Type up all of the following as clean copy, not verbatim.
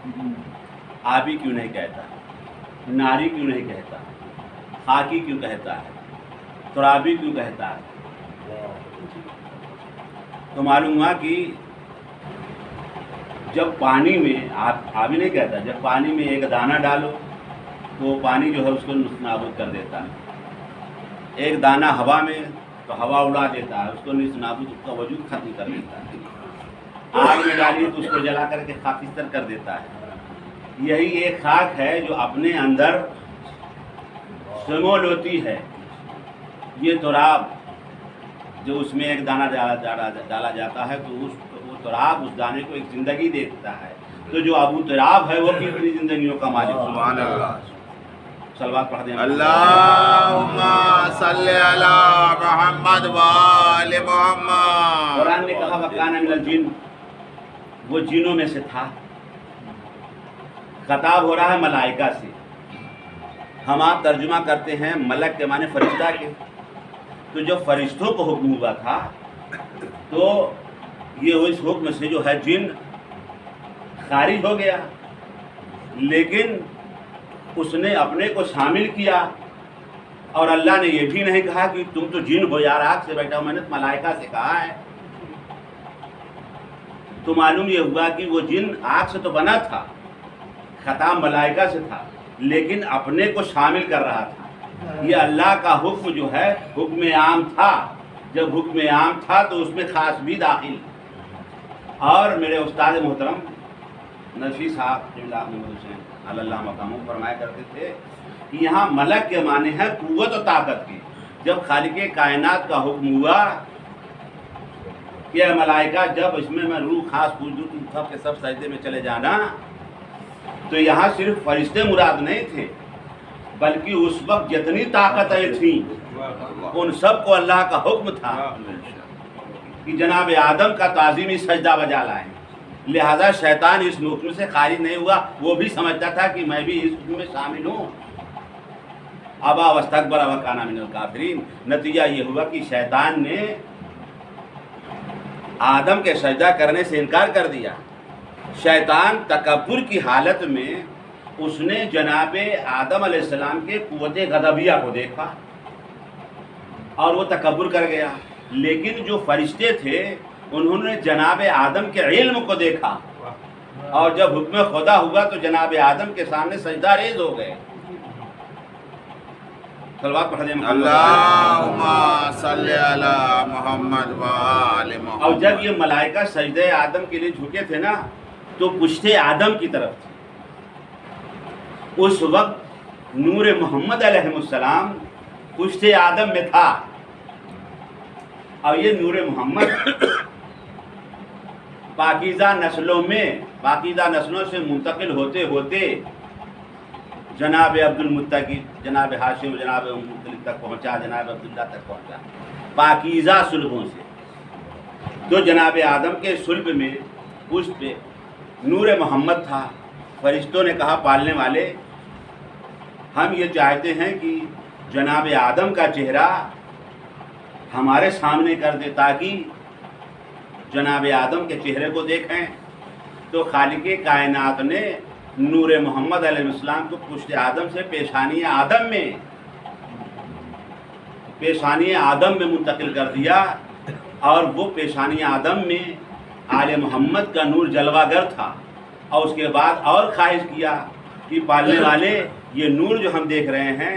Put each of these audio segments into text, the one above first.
آبی کیوں نہیں کہتا، ناری کیوں نہیں کہتا، خاکی کیوں کہتا ہے، ترابی کیوں کہتا ہے؟ تو معلوم ہوا کہ جب پانی میں آبی نہیں کہتا، جب پانی میں ایک دانہ ڈالو تو پانی جو ہے اس کو نابود کر دیتا ہے، ایک دانہ ہوا میں تو ہوا اڑا دیتا ہے، اس کو نابود، اس کا وجود ختم کر دیتا ہے، آگ میں ڈالیے تو اس کو جلا کر کے خاکستر کر دیتا ہے۔ یہی ایک خاک ہے جو اپنے اندر شمول ہوتی ہے۔ یہ تراب جو اس میں ایک دانہ ڈالا جاتا ہے تو وہ تراب اس دانے کو ایک زندگی دیتا ہے۔ تو جو ابو تراب ہے وہ کتنی زندگیوں کا مالک ہے؟ سبحان اللہ۔ صلوات پڑھ دیں۔ اللہم صلی علی محمد وآل محمد۔ قرآن نے کہا وَكَانَ مِنَ الْجِنِّ، وہ جنوں میں سے تھا۔ خطاب ہو رہا ہے ملائکہ سے۔ ہم آپ ترجمہ کرتے ہیں ملک کے معنی فرشتہ کے، تو جب فرشتوں کو حکم ہوا تھا تو یہ اس حکم سے جو ہے جن خارج ہو گیا، لیکن اس نے اپنے کو شامل کیا، اور اللہ نے یہ بھی نہیں کہا کہ تم تو جن ہو یار، آگ سے بیٹھا ہو، میں نے ملائکہ سے کہا ہے۔ تو معلوم یہ ہوا کہ وہ جن آگ سے تو بنا تھا، خطاب ملائکہ سے تھا، لیکن اپنے کو شامل کر رہا تھا۔ یہ اللہ کا حکم جو ہے حکم عام تھا، جب حکم عام تھا تو اس میں خاص بھی داخل۔ اور میرے استاد محترم نفی صاحب حسین اللہ مقام فرمایا کرتے تھے کہ یہاں ملک کے معنی ہے قوت و طاقت کی۔ جب خالق کائنات کا حکم ہوا کہ ملائکہ جب اس میں روح خاص پوچھ دوں تم سب کے سب سجدے میں چلے جانا، تو یہاں صرف فرشتے مراد نہیں تھے، بلکہ اس وقت جتنی طاقتیں تھیں ان سب کو اللہ کا حکم تھا کہ جناب آدم کا تعظیمی سجدہ بجا لائیں۔ لہذا شیطان اس حکم سے خارج نہیں ہوا، وہ بھی سمجھتا تھا کہ میں بھی اس حکم میں شامل ہوں۔ ابا واستکبر وکان من الکافرین، نتیجہ یہ ہوا کہ شیطان نے آدم کے سجدہ کرنے سے انکار کر دیا۔ شیطان تکبر کی حالت میں اس نے جناب آدم علیہ السلام کے قوت غضبیہ کو دیکھا اور وہ تکبر کر گیا، لیکن جو فرشتے تھے انہوں نے جناب آدم کے علم کو دیکھا، اور جب حکم خدا ہوا تو جناب آدم کے سامنے سجدہ ریز ہو گئے۔ صلوات پڑھ دیں۔ اللہم صلی علی محمد وآل محمد۔ اور جب یہ ملائکہ سجدہ آدم کے لیے جھکے تھے نا تو پشت آدم کی طرف تھی۔ اس وقت نور محمد علیہ السلام پشت آدم میں تھا، اور یہ نور محمد پاکیزہ نسلوں سے منتقل ہوتے ہوتے جناب عبد المطلب، جناب ہاشم، جناب مطلب تک پہنچا، جناب عبداللہ تک پہنچا، پاکیزہ صلبوں سے۔ تو جناب آدم کے صلب میں پشت پہ نور محمد تھا۔ فرشتوں نے کہا پالنے والے، ہم یہ چاہتے ہیں کہ جناب آدم کا چہرہ ہمارے سامنے کر دے تاکہ جناب آدم کے چہرے کو دیکھیں۔ تو خالق کائنات نے نور محمد علیہ السلام کو پشت آدم سے پیشانی آدم میں منتقل کر دیا، اور وہ پیشانی آدم میں آل محمد کا نور جلوہ گر تھا۔ اور اس کے بعد اور خواہش کیا کہ پالنے والے یہ نور جو ہم دیکھ رہے ہیں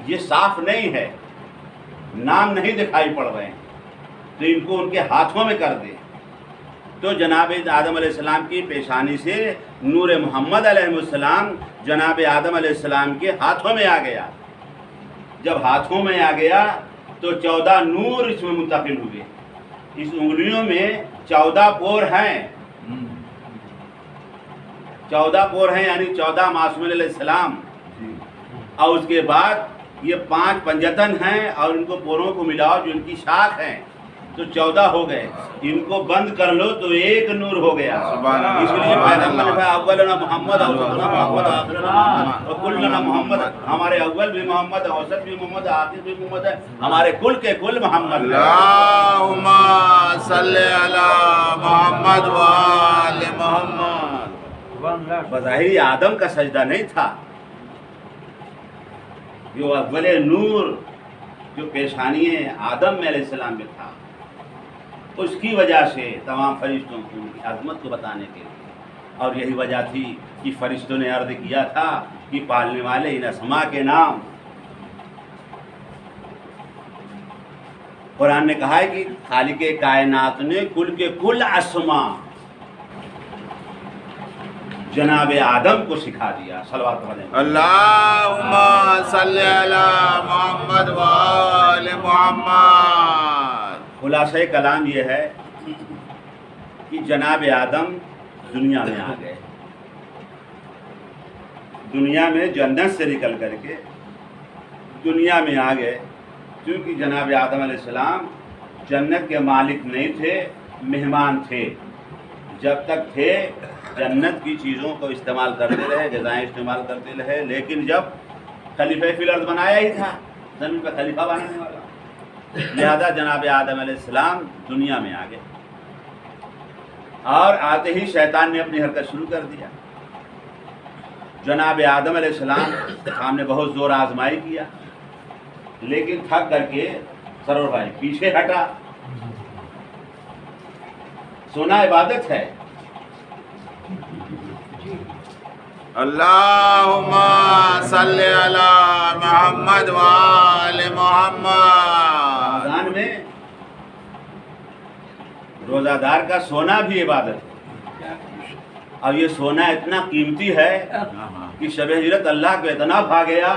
یہ صاف نہیں ہے، نام نہیں دکھائی پڑ رہے ہیں، تو ان کو ان کے ہاتھوں میں کر دے۔ تو جناب آدم علیہ السلام کی پیشانی سے نور محمد علیہ السلام جناب آدم علیہ السلام کے ہاتھوں میں آ گیا۔ جب ہاتھوں میں آ گیا تو 14 نور اس میں منتقل ہوئے۔ اس انگلیوں میں 14 پور ہیں، 14 پور ہیں، یعنی 14 معصومین علیہ السلام۔ اور اس کے بعد یہ 5 پنجتن ہیں، اور ان کو پوروں کو ملاؤ جو ان کی شاخ ہیں تو 14 ہو گئے۔ ان کو بند کر لو تو ایک نور ہو گیا۔ اس لیے پیغمبر نے کہا اولنا محمد اوسطنا محمد آخرنا محمد وکلنا محمد، ہمارے اول بھی محمد، اوسط بھی محمد، آخر بھی محمد ہے، ہمارے کل کے کل محمد۔ اللہم صلی علی محمد وآل محمد۔ بظاہر آدم کا سجدہ نہیں تھا، جو اول نور جو پیشانی آدم میں علیہ السلام میں تھا، اس کی وجہ سے تمام فرشتوں کو ان کی عظمت کو بتانے کے لیے، اور یہی وجہ تھی کہ فرشتوں نے عرض کیا تھا کہ پالنے والے ان اسماء کے نام، قرآن نے کہا ہے کہ خالق کائنات نے کل کے کل اسماء جناب آدم کو سکھا دیا۔ صلوات علیہ اللہم صلی علی محمد و آل محمد۔ خلاصہ کلام یہ ہے کہ جناب آدم دنیا میں آ گئے، دنیا میں جنت سے نکل کر کے دنیا میں آ گئے، کیونکہ جناب آدم علیہ السلام جنت کے مالک نہیں تھے، مہمان تھے۔ جب تک تھے جنت کی چیزوں کو استعمال کرتے رہے، غذائیں استعمال کرتے رہے، لیکن جب خلیفہ فی الارض بنایا ہی تھا، زمین پہ خلیفہ بنانے والا، لہذا جناب آدم علیہ السلام دنیا میں آ گئے، اور آتے ہی شیطان نے اپنی حرکت شروع کر دیا۔ جناب آدم علیہ السلام سامنے بہت زور آزمائی کیا، لیکن تھک کر کے سرور بھائی پیچھے ہٹا۔ سونا عبادت ہے، اللہم صلی علی محمد و آل محمد۔ رمضان میں روزہ دار کا سونا بھی عبادت ہے، اور یہ سونا اتنا قیمتی ہے کہ شب ہجرت اللہ کو اتنا بھا گیا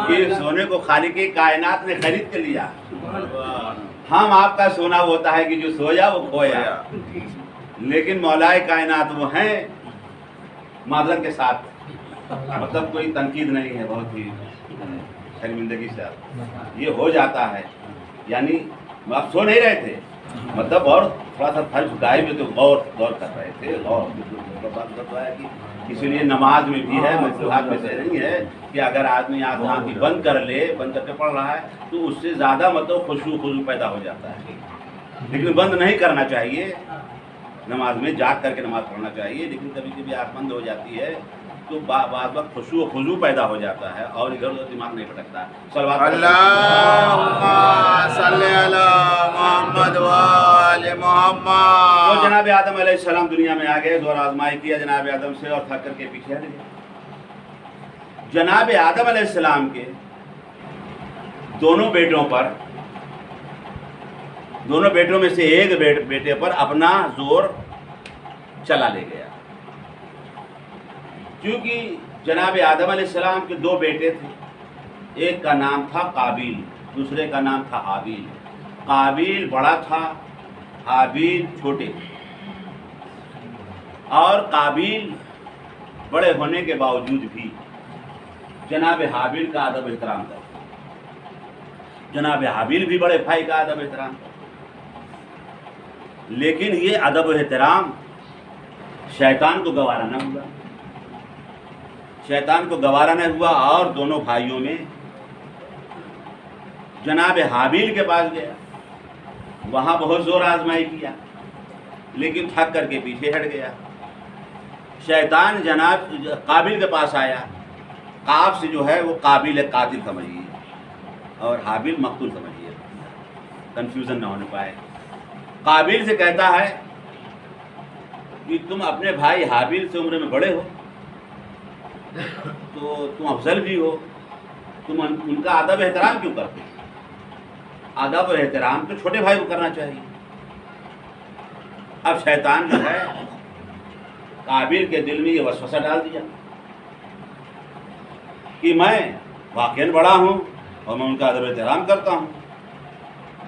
کہ سونے کو خالق کائنات نے خرید کے لیا۔ ہم آپ کا سونا ہوتا ہے کہ جو سویا وہ کھویا، لیکن مولا کائنات وہ ہیں معذرت کے ساتھ، مطلب کوئی تنقید نہیں ہے، بہت ہی شرمندگی سے یہ ہو جاتا ہے، یعنی آپ سو نہیں رہے تھے، مطلب اور تھوڑا سا پھل جھکائے ہوئے تو غور کر رہے تھے، اسی لیے نماز میں بھی ہے، مکروہات میں سے نہیں ہے کہ اگر آدمی آنکھ بند کر لے، بند کر کے پڑھ رہا ہے تو اس سے زیادہ مطلب خضوع پیدا ہو جاتا ہے، لیکن بند نہیں کرنا چاہیے، نماز میں جاگ کر کے نماز پڑھنا چاہیے، لیکن کبھی کبھی آنکھ بند ہو جاتی ہے تو بعض وقت خضوع پیدا ہو جاتا ہے اور ادھر ادھر دماغ نہیں بھٹکتا۔ صلوات اللہم صلی علی محمد و آل محمد۔ تو جناب آدم علیہ السلام دنیا میں آ گئے، زور آزمائی کیا جناب آدم سے اور تھک کر کے پیچھے ہٹ گئے۔ جناب آدم علیہ السلام کے دونوں بیٹوں میں سے ایک بیٹے پر اپنا زور چلا لے گیا، کیونکہ جناب آدم علیہ السلام کے دو بیٹے تھے، ایک کا نام تھا قابیل، دوسرے کا نام تھا حابیل۔ قابیل بڑا تھا، حابیل چھوٹے، اور قابیل بڑے ہونے کے باوجود بھی جناب حابیل کا ادب احترام تھا، جناب حابیل بھی بڑے بھائی کا ادب احترام تھا، لیکن یہ ادب و احترام شیطان کو گوارا نہ ہوا، شیطان کو گوارا نہ ہوا، اور دونوں بھائیوں میں جناب حابیل کے پاس گیا، وہاں بہت زور آزمائی کیا، لیکن تھک کر کے پیچھے ہٹ گیا۔ شیطان جناب قابیل کے پاس آیا، قاف سے جو ہے وہ قابیل قاتل سمجھیے اور حابیل مقتول سمجھیے، کنفیوژن نہ ہونے پائے۔ قابیل سے کہتا ہے کہ تم اپنے بھائی حابیل سے عمر میں بڑے ہو، تو تم افضل بھی ہو، تم ان کا ادب احترام کیوں کرتے؟ ادب و احترام تو چھوٹے بھائی کو کرنا چاہیے۔ اب شیطان جو ہے قابیل کے دل میں یہ وسوسہ ڈال دیا کہ میں واقعاً بڑا ہوں اور میں ان کا ادب احترام کرتا ہوں،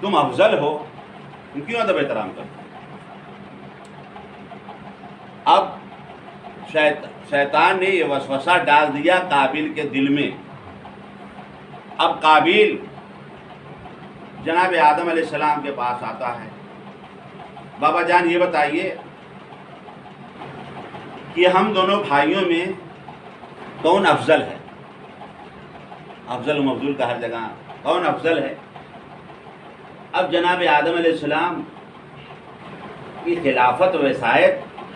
تم افضل ہو، تم کیوں ادب احترام کرتے؟ اب شیطان نے یہ وسوسہ ڈال دیا قابیل کے دل میں۔ اب قابیل جناب آدم علیہ السلام کے پاس آتا ہے، بابا جان یہ بتائیے کہ ہم دونوں بھائیوں میں کون افضل ہے؟ افضل و مفضول کا ہر جگہ کون افضل ہے؟ اب جناب آدم علیہ السلام کی خلافت و وصایت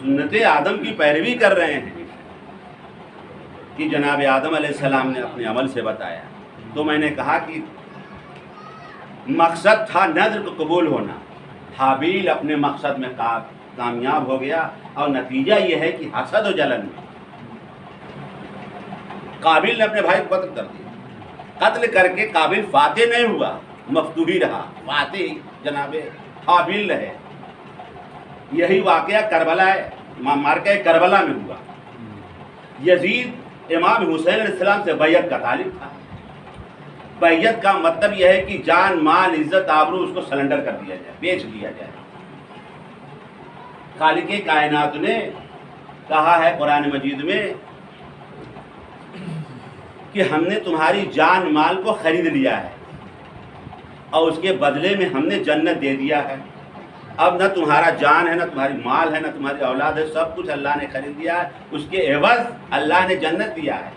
سنت آدم کی پیروی کر رہے ہیں کہ جناب آدم علیہ السلام نے اپنے عمل سے بتایا. تو میں نے کہا کہ مقصد تھا نذر کو قبول ہونا. حابیل اپنے مقصد میں کامیاب ہو گیا اور نتیجہ یہ ہے کہ حسد و جلن میں قابل نے اپنے بھائی کو قتل کر دیا. قتل کر کے قابل فاتح نہیں ہوا، مفتوحی رہا. فاتح جناب حابیل رہے. یہی واقعہ کربلا مارکہ کربلا میں ہوا. یزید امام حسین علیہ السلام سے بیعت کا طالب تھا. بیعت کا مطلب یہ ہے کہ جان مال عزت آبرو اس کو سلنڈر کر دیا جائے، بیچ دیا جائے. خالق کائنات نے کہا ہے قرآن مجید میں کہ ہم نے تمہاری جان مال کو خرید لیا ہے اور اس کے بدلے میں ہم نے جنت دے دیا ہے. اب نہ تمہارا جان ہے، نہ تمہاری مال ہے، نہ تمہاری اولاد ہے، سب کچھ اللہ نے خرید دیا ہے. اس کے عوض اللہ نے جنت دیا ہے.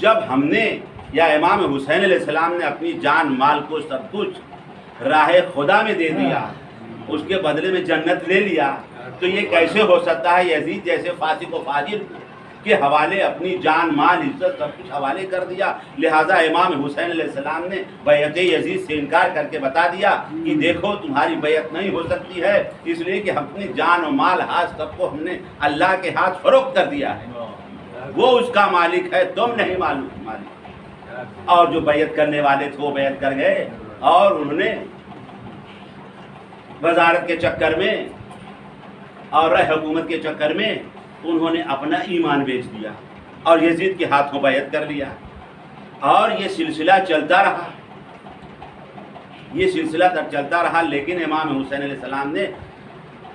جب ہم نے یا امام حسین علیہ السلام نے اپنی جان مال کو سب کچھ راہ خدا میں دے دیا، اس کے بدلے میں جنت لے لیا، تو یہ کیسے ہو سکتا ہے؟ یزید جیسے فاسق و فاجر کے حوالے اپنی جان مال عزت سب کچھ حوالے کر دیا. لہٰذا امام حسین علیہ السلام نے بیعت یزید سے انکار کر کے بتا دیا کہ دیکھو تمہاری بیعت نہیں ہو سکتی ہے، اس لیے کہ اپنی جان و مال ہاتھ سب کو ہم نے اللہ کے ہاتھ فروخت کر دیا ہے. وہ اس کا مالک ہے، تم نہیں معلوم مالک. اور جو بیعت کرنے والے تھے وہ بیعت کر گئے اور انہوں نے وزارت کے چکر میں اور حکومت کے چکر میں انہوں نے اپنا ایمان بیچ دیا اور یزید کے ہاتھوں بیعت کر لیا. اور یہ سلسلہ چلتا رہا، یہ سلسلہ چلتا رہا. لیکن امام حسین علیہ السلام نے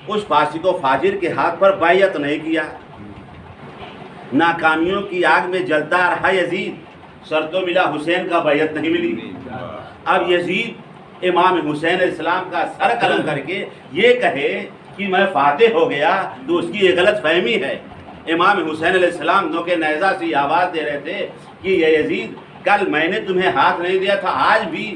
اس فاسق و فاجر کے ہاتھ پر بیعت نہیں کیا. ناکامیوں کی آگ میں جلتا رہا یزید. سر تو ملا، حسین کا بیعت نہیں ملی. اب یزید امام حسین علیہ السلام کا سر قلم کر کے یہ کہے کہ میں فاتح ہو گیا تو اس کی یہ غلط فہمی ہے. امام حسین علیہ السلام دو کے نیزہ سے یہ آواز دے رہے تھے کہ یہ یزید کل میں نے تمہیں ہاتھ نہیں دیا تھا، آج بھی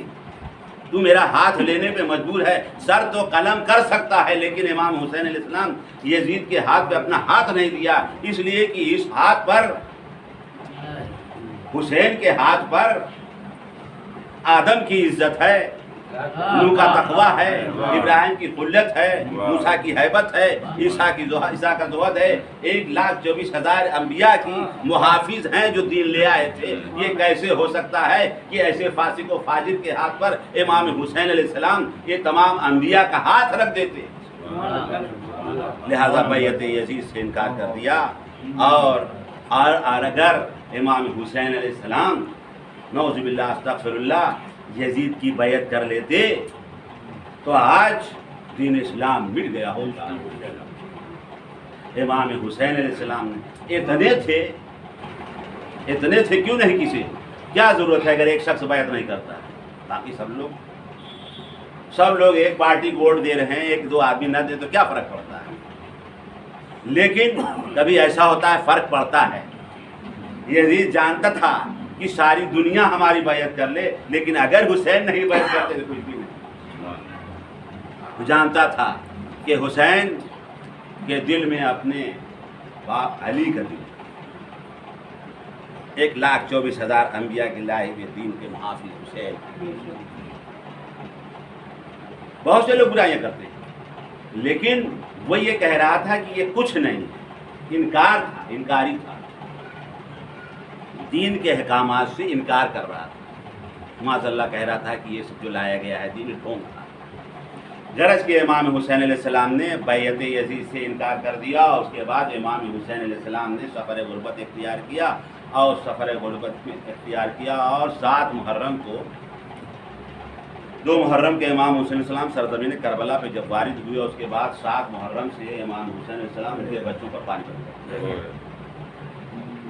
تو میرا ہاتھ لینے پہ مجبور ہے. سر تو قلم کر سکتا ہے لیکن امام حسین علیہ السلام یزید کے ہاتھ پہ اپنا ہاتھ نہیں دیا، اس لیے کہ اس ہاتھ پر، حسین کے ہاتھ پر آدم کی عزت ہے، نوح کا تقویٰ ہے، ابراہیم کی خلت ہے، موسیٰ کی ہیبت ہے، عیسیٰ کا زہد ہے. 1,24,000 انبیاء کی محافظ ہیں جو دین لے آئے تھے. یہ کیسے ہو سکتا ہے کہ ایسے فاسق و فاجر کے ہاتھ پر امام حسین علیہ السلام یہ تمام انبیاء کا ہاتھ رکھ دیتے؟ لہذا بیعت یزید سے انکار کر دیا. اور اگر امام حسین علیہ السلام نعوذ باللہ استغفر اللہ یزید کی بیعت کر لیتے تو آج دین اسلام مٹ گیا ہوتا. امام حسین علیہ السلام نے اتنے تھے کیوں نہیں؟ کسی کیا ضرورت ہے اگر ایک شخص بیعت نہیں کرتا ہے؟ باقی سب لوگ ایک پارٹی کو ووٹ دے رہے ہیں، ایک دو آدمی نہ دے تو کیا فرق پڑتا ہے؟ لیکن کبھی ایسا ہوتا ہے فرق پڑتا ہے. یزید جانتا تھا کہ ساری دنیا ہماری بیعت کر لے لیکن اگر حسین نہیں بیعت کرتے تو کچھ بھی نہیں. جانتا تھا کہ حسین کے دل میں اپنے باپ علی کا دل، 1,24,000 انبیاء کے لائے ہوئے دین کے محافظ حسین. بہت سے لوگ برائیاں کرتے ہیں لیکن وہ یہ کہہ رہا تھا کہ یہ کچھ نہیں، انکار تھا، انکاری تھا، دین کے احکامات سے انکار کر رہا تھا. معاذ اللہ کہہ رہا تھا کہ یہ سب جو لایا گیا ہے دین ڈھونگ تھا. غرض کہ امام حسین علیہ السلام نے بیعت یزید سے انکار کر دیا اور اس کے بعد امام حسین علیہ السلام نے سفر غربت اختیار کیا اور سفر غربت میں اختیار کیا. اور 7 محرم کو 2 محرم کے امام حسین علیہ السلام سرزمین کربلا پہ جب وارد ہوئے، اس کے بعد 7 محرم سے امام حسین علیہ السلام ان کے بچوں پر پانی پڑ.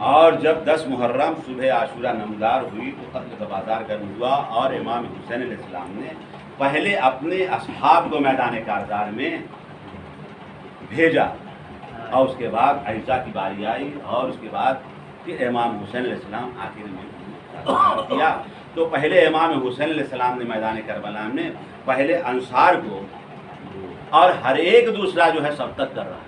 اور جب 10 محرم صبح عاشورہ نمودار ہوئی تو قتل کا بازار گرم ہوا اور امام حسین علیہ السلام نے پہلے اپنے اصحاب کو میدان کارزار میں بھیجا اور اس کے بعد عیسیٰ کی باری آئی اور اس کے بعد پھر امام حسین علیہ السلام آخر میں کیا. تو پہلے امام حسین علیہ السلام نے میدان کربلا میں پہلے انصار کو، اور ہر ایک دوسرا جو ہے سبقت کر رہا ہے.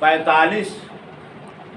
45